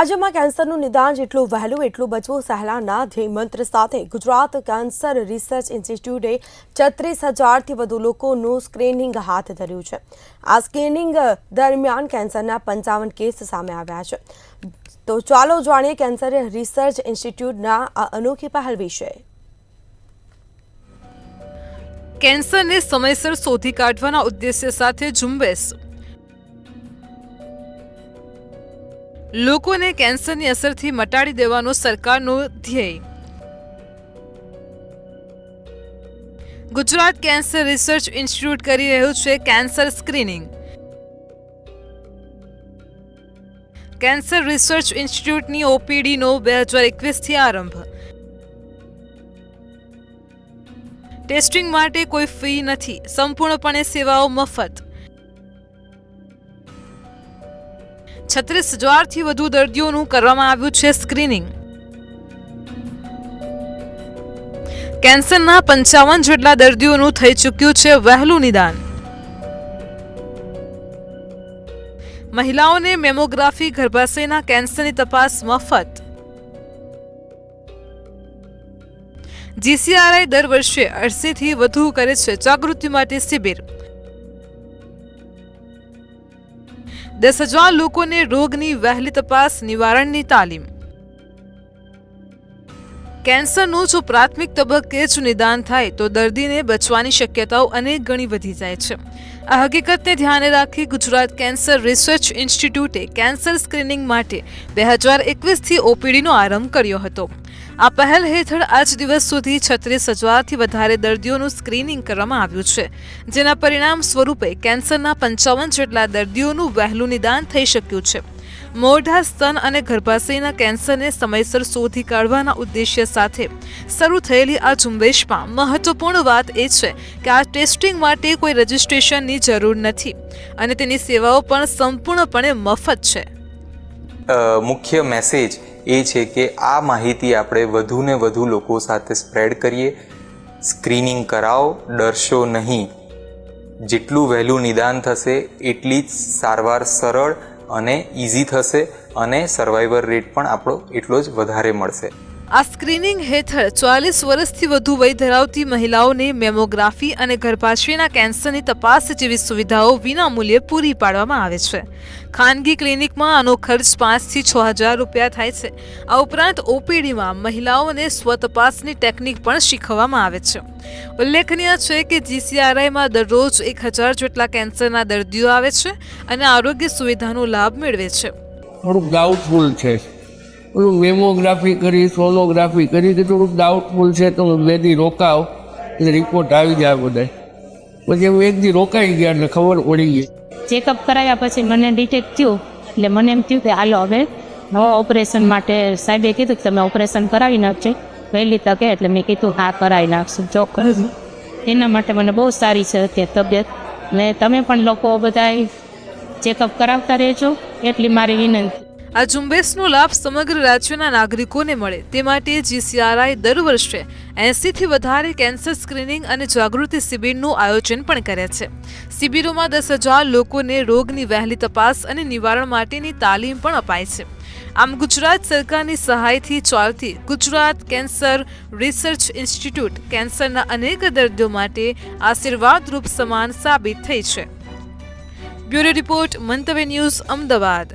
રાજ્યમાં કેન્સરનું નિદાન જેટલું વહેલું એટલું બચવું સહેલાના ધ્યેય મંત્ર સાથે ગુજરાત કેન્સર રિસર્ચ ઇન્સ્ટિટ્યૂટે 36,000થી વધુ લોકોનું સ્ક્રીનિંગ હાથ ધર્યું છે। આ સ્ક્રીનિંગ દરમિયાન કેન્સરના 55 કેસ સામે આવ્યા છે। તો ચાલો જાણીએ કેન્સર રિસર્ચ ઇન્સ્ટિટ્યૂટના આ અનોખી પહેલ વિશે। કેન્સરને સમયસર શોધી કાઢવાના ઉદ્દેશ્ય સાથે ઝુંબેશ। લોકોને કેન્સરની અસરથી મટાડી દેવાનો સરકારનો ધ્યેય। ગુજરાત કેન્સર રિસર્ચ ઇન્સ્ટિટ્યૂટ કરી રહ્યું છે કેન્સર સ્ક્રીનિંગ। કેન્સર રિસર્ચ ઇન્સ્ટિટ્યૂટની ઓપીડીનો 2021થી આરંભ। ટેસ્ટિંગ માટે કોઈ ફી નથી, સંપૂર્ણપણે સેવાઓ મફત। 36,000થી વધુ દર્દીઓનું કરવામાં આવ્યું છે સ્ક્રીનિંગ। કેન્સરના 55 જેટલા દર્દીઓનું થઈ ચૂક્યું છે વહેલું નિદાન। મહિલાઓને મેમોગ્રાફી, ગર્ભાશયના કેન્સરની તપાસ મફત। જીસીઆરઆઈ દર વર્ષે 80થી વધુ કરે છે જાગૃતિ માટે શિબિર। 10,000 લોકોને રોગની વહેલી તપાસ, નિવારણની તાલીમ। કેન્સરનું જો પ્રાથમિક તબક્કે જ નિદાન થાય તો દર્દીને બચવાની શક્યતાઓ અનેક ગણી વધી જાય છે। આ હકીકતને ધ્યાને રાખી ગુજરાત કેન્સર રિસર્ચ ઇન્સ્ટિટ્યૂટે કેન્સર સ્ક્રીનિંગ માટે 2021થી ઓપીડીનો આરંભ કર્યો હતો। આ પહેલ હેઠળ આજ દિવસ સુધી 36,000થી વધારે દર્દીઓનું સ્ક્રીનિંગ કરવામાં આવ્યું છે, જેના પરિણામ સ્વરૂપે કેન્સરના 55 જેટલા દર્દીઓનું વહેલું નિદાન થઈ શક્યું છે। મોઢા, સ્તન અને ગર્ભાશયના કેન્સરને સમયસર શોધી કાઢવાના ઉદ્દેશ્ય સાથે શરૂ થયેલી આ ઝુંબેશમાં મહત્વપૂર્ણ વાત એ છે કે આ ટેસ્ટિંગ માટે કોઈ રજિસ્ટ્રેશનની જરૂર નથી અને તેની સેવાઓ પણ સંપૂર્ણપણે મફત છે। મુખ્ય મેસેજ એ છે કે આ માહિતી આપણે વધુને વધુ લોકો સાથે સ્પ્રેડ કરીએ। સ્ક્રીનિંગ કરાવો, ડરશો નહીં। જેટલું વહેલું નિદાન થશે એટલી જ સારવાર સરળ અને ઇઝી થશે અને સર્વાઈવર રેટ પણ આપણો એટલો જ વધારે મળશે। આ સ્ક્રીનિંગ હેઠળ 40 વર્ષથી વધુ વય ધરાવતી મહિલાઓને મેમોગ્રાફી અને ગર્ભાશયના કેન્સરની તપાસ જેવી સુવિધાઓ વિનામૂલ્યે પૂરી પાડવામાં આવે છે। ખાનગી ક્લિનિકમાં આનો ખર્ચ 5,000થી 6,000 રૂપિયા થાય છે। આ ઉપરાંત ઓપીડીમાં મહિલાઓને સ્વતપાસની ટેકનિક પણ શીખવવામાં આવે છે। ઉલ્લેખનીય છે કે જીસીઆરઆઈમાં દરરોજ 1,000 જેટલા કેન્સરના દર્દીઓ આવે છે અને આરોગ્ય સુવિધાનો લાભ મેળવે છે। થોડુંક ડાઉટફુલ છે, પેલું મેમોગ્રાફી કરી, સોનોગ્રાફી કરી કે થોડુંક ડાઉટફુલ છે તો 2 દી રોકાવ એટલે રિપોર્ટ આવી જાય બધા। પછી હું 1 દી રોકાઈ ગયા એટલે ખબર પડી ગઈ। ચેકઅપ કરાવ્યા પછી મને ડિટેક્ટ થયું એટલે મને એમ થયું કે હાલો હવે ઓપરેશન માટે સાહેબે કીધું કે તમે ઓપરેશન કરાવી નાખજો વહેલી તકે, એટલે મેં કીધું હા કરાવી નાખશું ચોક્કસ। એના માટે મને બહુ સારી છે અત્યારે તબિયત, ને તમે પણ લોકો બધા ચેકઅપ કરાવતા રહેજો એટલી મારી વિનંતી। આ ઝુંબેશનો લાભ સમગ્ર રાજ્યના નાગરિકોને મળે તે માટે જીસીઆરઆઈ દર વર્ષે 80થી વધારે કેન્સર સ્ક્રીનિંગ અને જાગૃતિ શિબિરનું આયોજન પણ કરે છે। શિબિરોમાં 10,000 લોકોને રોગની વહેલી તપાસ અને નિવારણ માટેની તાલીમ પણ અપાય છે। આમ ગુજરાત સરકારની સહાયથી ચાલતી ગુજરાત કેન્સર રિસર્ચ ઇન્સ્ટિટ્યૂટ કેન્સરના અનેક દર્દીઓ માટે આશીર્વાદરૂપ સમાન સાબિત થઈ છે। બ્યુરો રિપોર્ટ, મંતવ્ય ન્યૂઝ, અમદાવાદ।